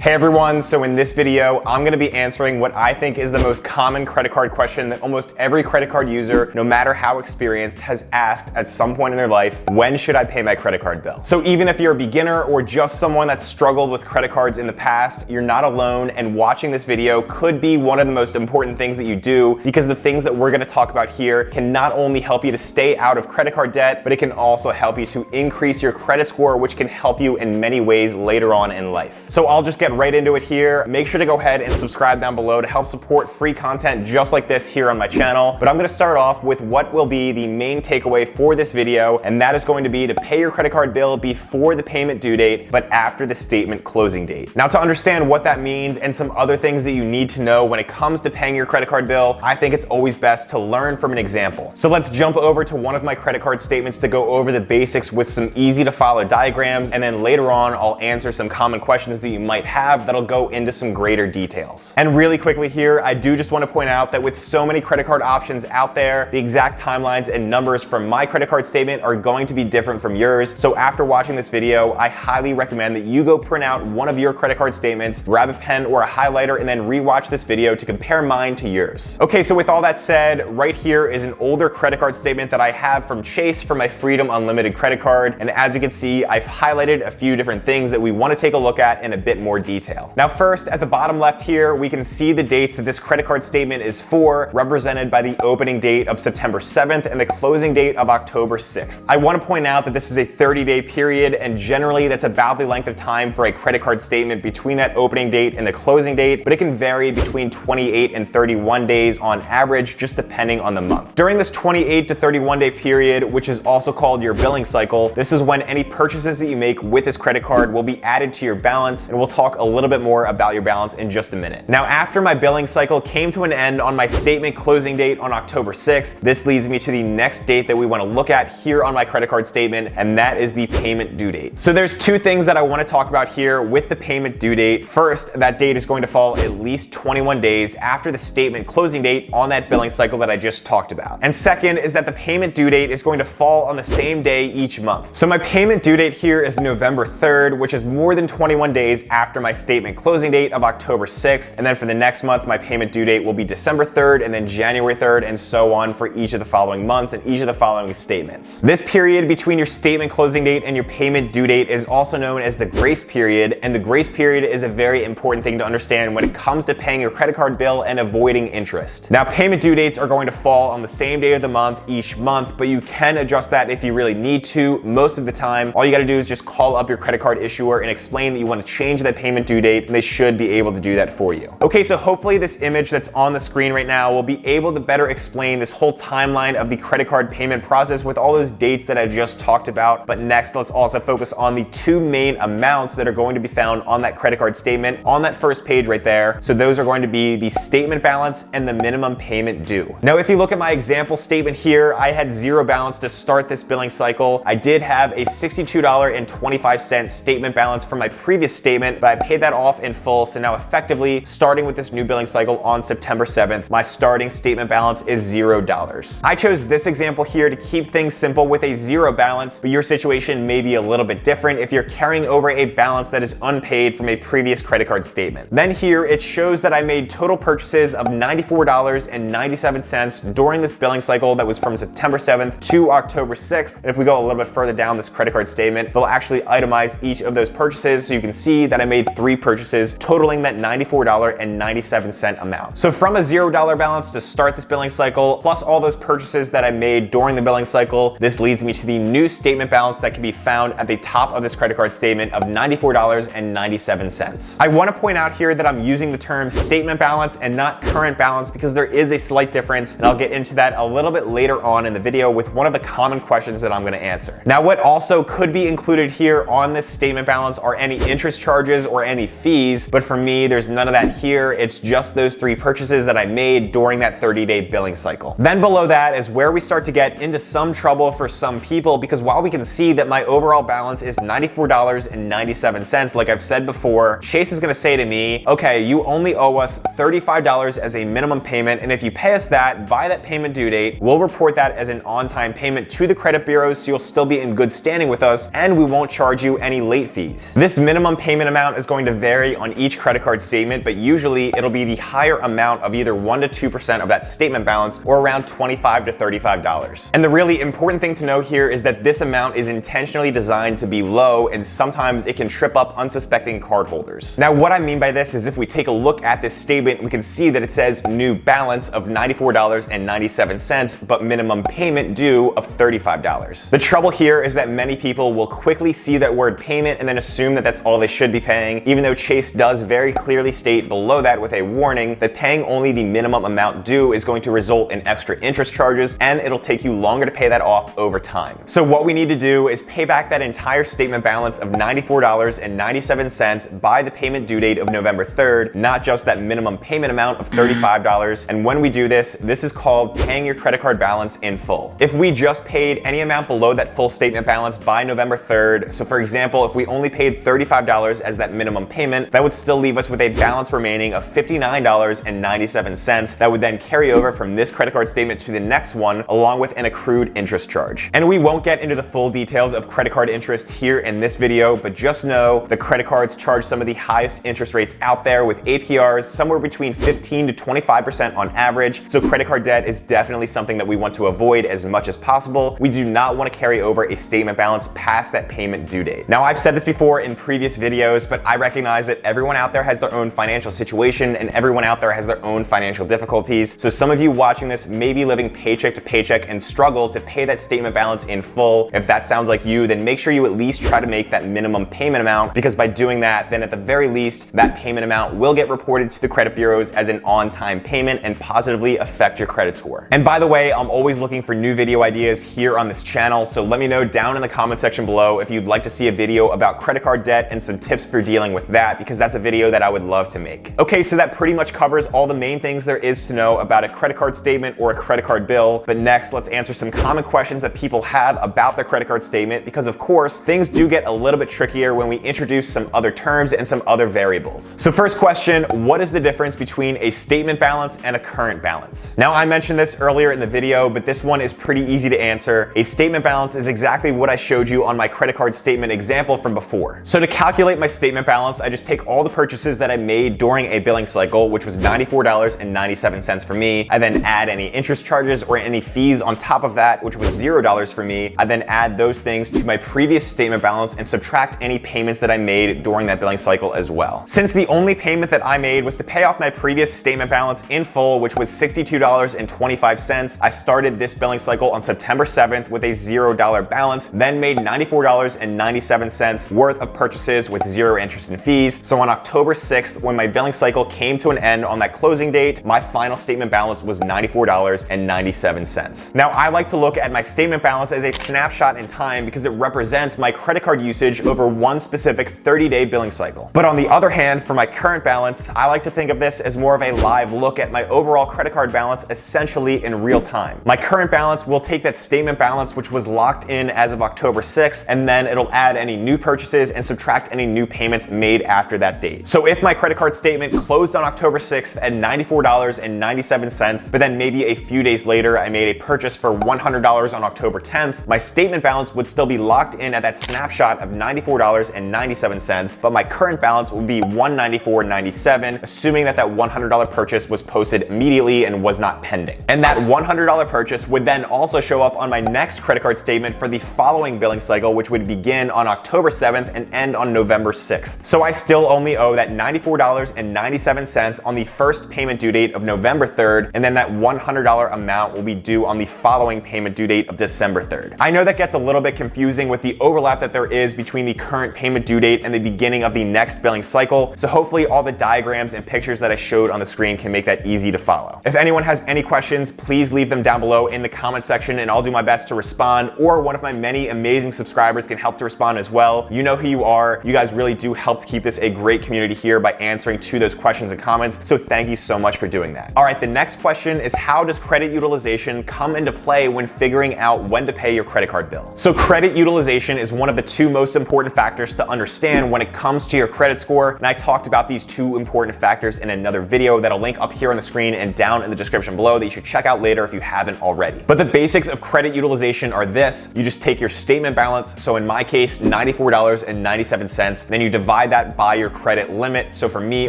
Hey everyone, so in this video, I'm gonna be answering what I think is the most common credit card question that almost every credit card user, no matter how experienced, has asked at some point in their life: when should I pay my credit card bill? So even if you're a beginner or just someone that's struggled with credit cards in the past, you're not alone, and watching this video could be one of the most important things that you do, because the things that we're gonna talk about here can not only help you to stay out of credit card debt, but it can also help you to increase your credit score, which can help you in many ways later on in life. So I'll just get right into it here. Make sure to go ahead and subscribe down below to help support free content just like this here on my channel. But I'm gonna start off with what will be the main takeaway for this video, and that is going to be to pay your credit card bill before the payment due date, but after the statement closing date. Now, to understand what that means and some other things that you need to know when it comes to paying your credit card bill, I think it's always best to learn from an example. So let's jump over to one of my credit card statements to go over the basics with some easy to follow diagrams, and then later on I'll answer some common questions that you might have that'll go into some greater details. And really quickly here, I do just want to point out that with so many credit card options out there, the exact timelines and numbers from my credit card statement are going to be different from yours. So after watching this video, I highly recommend that you go print out one of your credit card statements, grab a pen or a highlighter, and then rewatch this video to compare mine to yours. Okay, so with all that said, right here is an older credit card statement that I have from Chase for my Freedom Unlimited credit card. And as you can see, I've highlighted a few different things that we want to take a look at in a bit more detail. Now, first, at the bottom left here, we can see the dates that this credit card statement is for, represented by the opening date of September 7th and the closing date of October 6th. I want to point out that this is a 30-day period, and generally that's about the length of time for a credit card statement between that opening date and the closing date, but it can vary between 28 and 31 days on average, just depending on the month. During this 28 to 31 day period, which is also called your billing cycle, this is when any purchases that you make with this credit card will be added to your balance, and we'll talk a little bit more about your balance in just a minute. Now, after my billing cycle came to an end on my statement closing date on October 6th, this leads me to the next date that we want to look at here on my credit card statement, and that is the payment due date. So there's two things that I want to talk about here with the payment due date. First, that date is going to fall at least 21 days after the statement closing date on that billing cycle that I just talked about. And second is that the payment due date is going to fall on the same day each month. So my payment due date here is November 3rd, which is more than 21 days after my statement closing date of October 6th. And then for the next month, my payment due date will be December 3rd, and then January 3rd, and so on for each of the following months and each of the following statements. This period between your statement closing date and your payment due date is also known as the grace period, and the grace period is a very important thing to understand when it comes to paying your credit card bill and avoiding interest. Now, payment due dates are going to fall on the same day of the month each month, but you can adjust that if you really need to. Most of the time, all you gotta do is just call up your credit card issuer and explain that you want to change that payment due date, and they should be able to do that for you. Okay, so hopefully this image that's on the screen right now will be able to better explain this whole timeline of the credit card payment process with all those dates that I just talked about. But next, let's also focus on the two main amounts that are going to be found on that credit card statement on that first page right there. So those are going to be the statement balance and the minimum payment due. Now, if you look at my example statement here, I had zero balance to start this billing cycle. I did have a $62.25 statement balance from my previous statement, but I paid that off in full. So now effectively, starting with this new billing cycle on September 7th, my starting statement balance is $0. I chose this example here to keep things simple with a zero balance, but your situation may be a little bit different if you're carrying over a balance that is unpaid from a previous credit card statement. Then here it shows that I made total purchases of $94.97 during this billing cycle that was from September 7th to October 6th. And if we go a little bit further down this credit card statement, they'll actually itemize each of those purchases, so you can see that I made 3 purchases totaling that $94.97 amount. So from a $0 balance to start this billing cycle, plus all those purchases that I made during the billing cycle, this leads me to the new statement balance that can be found at the top of this credit card statement of $94.97. I want to point out here that I'm using the term statement balance and not current balance because there is a slight difference, and I'll get into that a little bit later on in the video with one of the common questions that I'm going to answer. Now, what also could be included here on this statement balance are any interest charges or any fees, but for me, there's none of that here. It's just those 3 purchases that I made during that 30-day billing cycle. Then below that is where we start to get into some trouble for some people, because while we can see that my overall balance is $94.97, like I've said before, Chase is going to say to me, okay, you only owe us $35 as a minimum payment, and if you pay us that by that payment due date, we'll report that as an on-time payment to the credit bureaus, so you'll still be in good standing with us, and we won't charge you any late fees. This minimum payment amount is going going to vary on each credit card statement, but usually it'll be the higher amount of either 1 to 2% of that statement balance, or around $25 to $35. And the really important thing to know here is that this amount is intentionally designed to be low, and sometimes it can trip up unsuspecting cardholders. Now, what I mean by this is if we take a look at this statement, we can see that it says new balance of $94.97, but minimum payment due of $35. The trouble here is that many people will quickly see that word payment and then assume that that's all they should be paying, even though Chase does very clearly state below that with a warning that paying only the minimum amount due is going to result in extra interest charges, and it'll take you longer to pay that off over time. So what we need to do is pay back that entire statement balance of $94.97 by the payment due date of November 3rd, not just that minimum payment amount of $35. And when we do this, this is called paying your credit card balance in full. If we just paid any amount below that full statement balance by November 3rd, so for example, if we only paid $35 as that minimum payment, that would still leave us with a balance remaining of $59.97 that would then carry over from this credit card statement to the next one, along with an accrued interest charge. And we won't get into the full details of credit card interest here in this video, but just know the credit cards charge some of the highest interest rates out there, with APRs somewhere between 15 to 25% on average. So credit card debt is definitely something that we want to avoid as much as possible. We do not want to carry over a statement balance past that payment due date. Now, I've said this before in previous videos, but I recognize that everyone out there has their own financial situation and everyone out there has their own financial difficulties. So some of you watching this may be living paycheck to paycheck and struggle to pay that statement balance in full. If that sounds like you, then make sure you at least try to make that minimum payment amount, because by doing that, then at the very least, that payment amount will get reported to the credit bureaus as an on-time payment and positively affect your credit score. And by the way, I'm always looking for new video ideas here on this channel, so let me know down in the comment section below if you'd like to see a video about credit card debt and some tips for dealing with that, because that's a video that I would love to make. Okay, so that pretty much covers all the main things there is to know about a credit card statement or a credit card bill. But next, let's answer some common questions that people have about their credit card statement, because of course, things do get a little bit trickier when we introduce some other terms and some other variables. So first question, what is the difference between a statement balance and a current balance? Now, I mentioned this earlier in the video, but this one is pretty easy to answer. A statement balance is exactly what I showed you on my credit card statement example from before. So to calculate my statement balance, I just take all the purchases that I made during a billing cycle, which was $94.97 for me. I then add any interest charges or any fees on top of that, which was $0 for me. I then add those things to my previous statement balance and subtract any payments that I made during that billing cycle as well. Since the only payment that I made was to pay off my previous statement balance in full, which was $62.25, I started this billing cycle on September 7th with a $0 balance, then made $94.97 worth of purchases with 0 interest and fees. So on October 6th, when my billing cycle came to an end on that closing date, my final statement balance was $94.97. Now, I like to look at my statement balance as a snapshot in time because it represents my credit card usage over one specific 30-day billing cycle. But on the other hand, for my current balance, I like to think of this as more of a live look at my overall credit card balance, essentially in real time. My current balance will take that statement balance, which was locked in as of October 6th, and then it'll add any new purchases and subtract any new payments made after that date. So if my credit card statement closed on October 6th at $94.97, but then maybe a few days later I made a purchase for $100 on October 10th, my statement balance would still be locked in at that snapshot of $94.97, but my current balance would be $194.97, assuming that that $100 purchase was posted immediately and was not pending. And that $100 purchase would then also show up on my next credit card statement for the following billing cycle, which would begin on October 7th and end on November 6th. So I still only owe that $94.97 on the first payment due date of November 3rd, and then that $100 amount will be due on the following payment due date of December 3rd. I know that gets a little bit confusing with the overlap that there is between the current payment due date and the beginning of the next billing cycle, so hopefully all the diagrams and pictures that I showed on the screen can make that easy to follow. If anyone has any questions, please leave them down below in the comment section and I'll do my best to respond, or one of my many amazing subscribers can help to respond as well. You know who you are. You guys really do help to keep this a great community here by answering to those questions and comments, so thank you so much for doing that. All right, the next question is, how does credit utilization come into play when figuring out when to pay your credit card bill? So credit utilization is one of the two most important factors to understand when it comes to your credit score, and I talked about these two important factors in another video that I'll link up here on the screen and down in the description below that you should check out later if you haven't already. But the basics of credit utilization are this: you just take your statement balance, so in my case $94.97, then you divide divide that by your credit limit. So for me,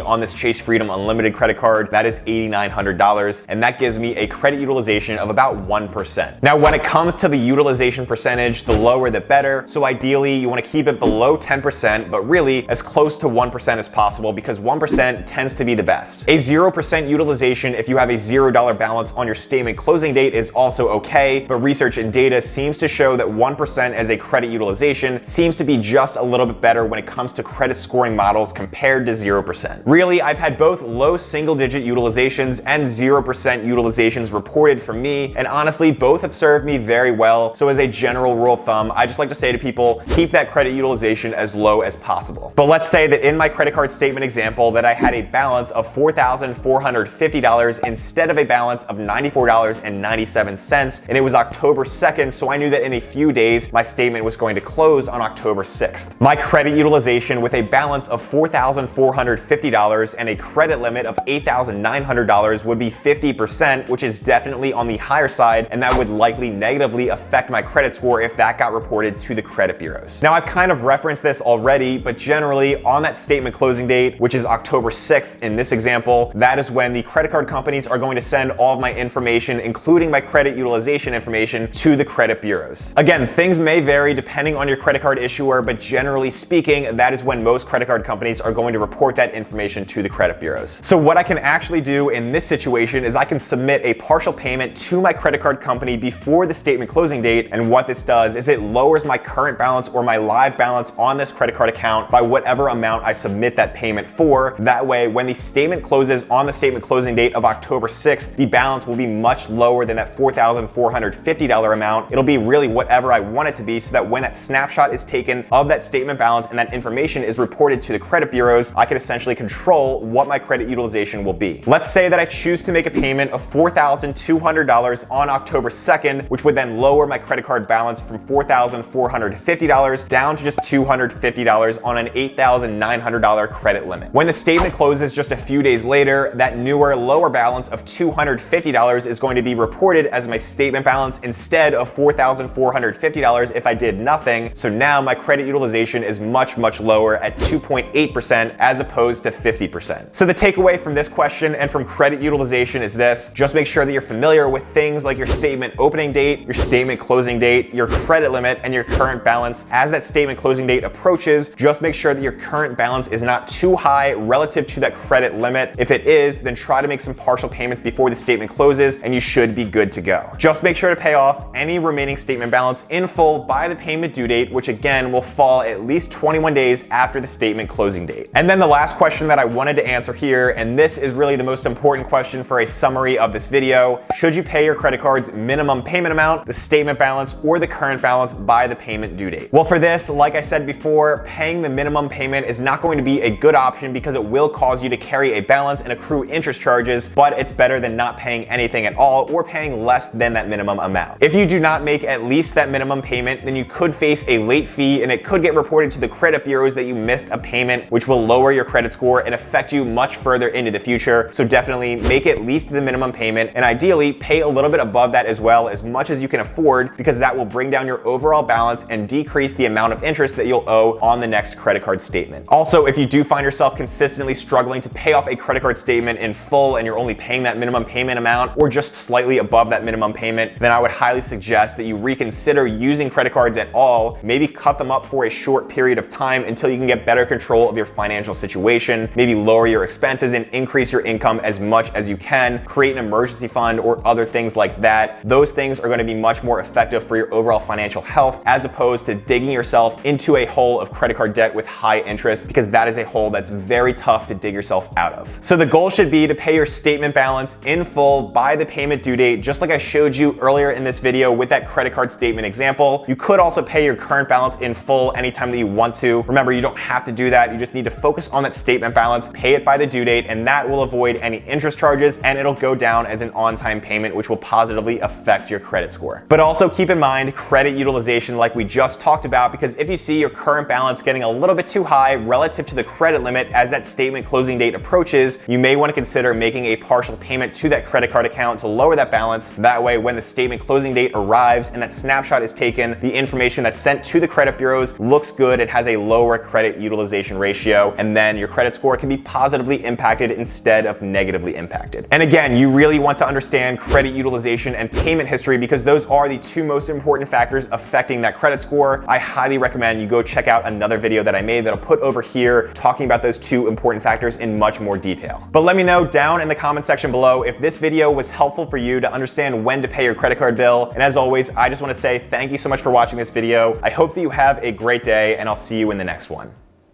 on this Chase Freedom Unlimited credit card, that is $8,900, and that gives me a credit utilization of about 1%. Now, when it comes to the utilization percentage, the lower the better. So ideally, you want to keep it below 10%, but really as close to 1% as possible, because 1% tends to be the best. A 0% utilization if you have a $0 balance on your statement closing date is also okay, but research and data seems to show that 1% as a credit utilization seems to be just a little bit better when it comes to credit scoring models compared to 0%. Really, I've had both low single-digit utilizations and 0% utilizations reported for me, and honestly, both have served me very well. So as a general rule of thumb, I just like to say to people, keep that credit utilization as low as possible. But let's say that in my credit card statement example that I had a balance of $4,450 instead of a balance of $94.97, and it was October 2nd, so I knew that in a few days my statement was going to close on October 6th. My credit utilization with a balance of $4,450 and a credit limit of $8,900 would be 50%, which is definitely on the higher side, and that would likely negatively affect my credit score if that got reported to the credit bureaus. Now, I've kind of referenced this already, but generally on that statement closing date, which is October 6th in this example, that is when the credit card companies are going to send all of my information, including my credit utilization information, to the credit bureaus. Again, things may vary depending on your credit card issuer, but generally speaking, that is when most credit card companies are going to report that information to the credit bureaus. So what I can actually do in this situation is I can submit a partial payment to my credit card company before the statement closing date, and what this does is it lowers my current balance or my live balance on this credit card account by whatever amount I submit that payment for. That way, when the statement closes on the statement closing date of October 6th, the balance will be much lower than that $4,450 amount. It'll be really whatever I want it to be, so that when that snapshot is taken of that statement balance and that information is reported to the credit bureaus, I can essentially control what my credit utilization will be. Let's say that I choose to make a payment of $4,200 on October 2nd, which would then lower my credit card balance from $4,450 down to just $250 on an $8,900 credit limit. When the statement closes just a few days later, that newer, lower balance of $250 is going to be reported as my statement balance instead of $4,450 if I did nothing. So now my credit utilization is much, much lower at 2.8% as opposed to 50%. So the takeaway from this question and from credit utilization is this: just make sure that you're familiar with things like your statement opening date, your statement closing date, your credit limit, and your current balance. As that statement closing date approaches, just make sure that your current balance is not too high relative to that credit limit. If it is, then try to make some partial payments before the statement closes and you should be good to go. Just make sure to pay off any remaining statement balance in full by the payment due date, which again will fall at least 21 days after the statement closing date. And then the last question that I wanted to answer here, and this is really the most important question for a summary of this video: should you pay your credit card's minimum payment amount, the statement balance, or the current balance by the payment due date? Well, for this, like I said before, paying the minimum payment is not going to be a good option because it will cause you to carry a balance and accrue interest charges, but it's better than not paying anything at all or paying less than that minimum amount. If you do not make at least that minimum payment, then you could face a late fee, and it could get reported to the credit bureaus that you missed a payment, which will lower your credit score and affect you much further into the future. So definitely make at least the minimum payment, and ideally pay a little bit above that as well, as much as you can afford, because that will bring down your overall balance and decrease the amount of interest that you'll owe on the next credit card statement. Also, if you do find yourself consistently struggling to pay off a credit card statement in full and you're only paying that minimum payment amount or just slightly above that minimum payment, then I would highly suggest that you reconsider using credit cards at all. Maybe cut them up for a short period of time until you can get better control of your financial situation. Maybe lower your expenses and increase your income as much as you can. Create an emergency fund or other things like that. Those things are going to be much more effective for your overall financial health, as opposed to digging yourself into a hole of credit card debt with high interest, because that is a hole that's very tough to dig yourself out of. So the goal should be to pay your statement balance in full by the payment due date, just like I showed you earlier in this video with that credit card statement example. You could also pay your current balance in full anytime that you want to. Remember, you don't have to do that. You just need to focus on that statement balance, pay it by the due date, and that will avoid any interest charges, and it'll go down as an on-time payment, which will positively affect your credit score. But also keep in mind credit utilization, like we just talked about, because if you see your current balance getting a little bit too high relative to the credit limit as that statement closing date approaches, you may want to consider making a partial payment to that credit card account to lower that balance. That way, when the statement closing date arrives and that snapshot is taken, the information that's sent to the credit bureaus looks good. It has a lower credit credit utilization ratio, and then your credit score can be positively impacted instead of negatively impacted. And again, you really want to understand credit utilization and payment history because those are the two most important factors affecting that credit score. I highly recommend you go check out another video that I made that I'll put over here talking about those two important factors in much more detail. But let me know down in the comment section below if this video was helpful for you to understand when to pay your credit card bill. And as always, I just want to say thank you so much for watching this video. I hope that you have a great day, and I'll see you in the next one.